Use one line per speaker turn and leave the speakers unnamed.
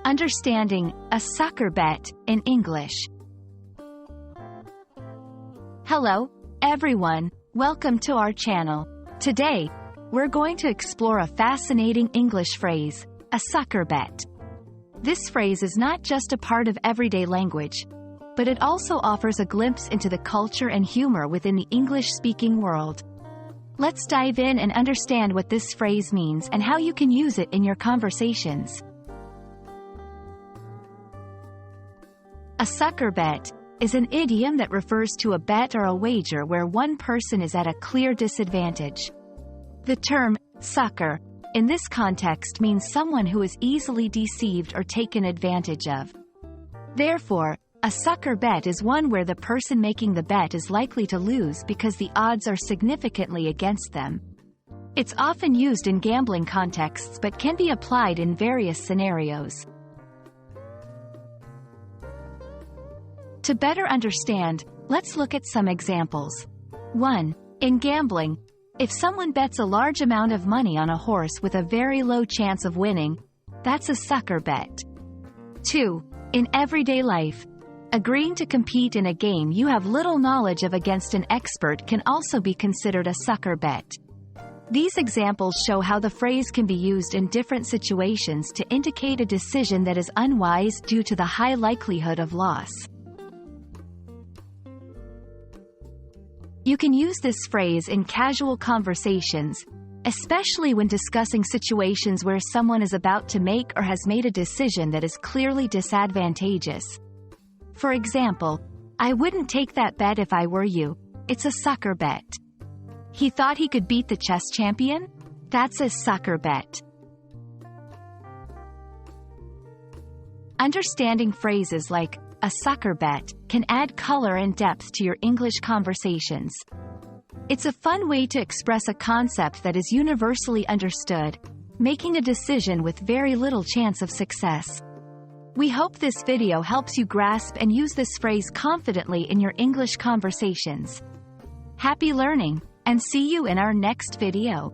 Understanding a sucker bet in English. Hello, everyone. Welcome to our channel. Today, we're going to explore a fascinating English phrase, a sucker bet. This phrase is not just a part of everyday language, but it also offers a glimpse into the culture and humor within the English-speaking world. Let's dive in and understand what this phrase means and how you can use it in your conversations. A sucker bet is an idiom that refers to a bet or a wager where one person is at a clear disadvantage. The term sucker in this context means someone who is easily deceived or taken advantage of. Therefore, a sucker bet is one where the person making the bet is likely to lose because the odds are significantly against them. It's often used in gambling contexts but can be applied in various scenarios. To better understand, let's look at some examples. 1. In gambling, if someone bets a large amount of money on a horse with a very low chance of winning, that's a sucker bet. 2. In everyday life, agreeing to compete in a game you have little knowledge of against an expert can also be considered a sucker bet. These examples show how the phrase can be used in different situations to indicate a decision that is unwise due to the high likelihood of loss. You can use this phrase in casual conversations, especially when discussing situations where someone is about to make or has made a decision that is clearly disadvantageous. For example, "I wouldn't take that bet if I were you. It's a sucker bet." "He thought he could beat the chess champion? That's a sucker bet." Understanding phrases like a sucker bet can add color and depth to your English conversations. It's a fun way to express a concept that is universally understood, making a decision with very little chance of success. We hope this video helps you grasp and use this phrase confidently in your English conversations. Happy learning, and see you in our next video.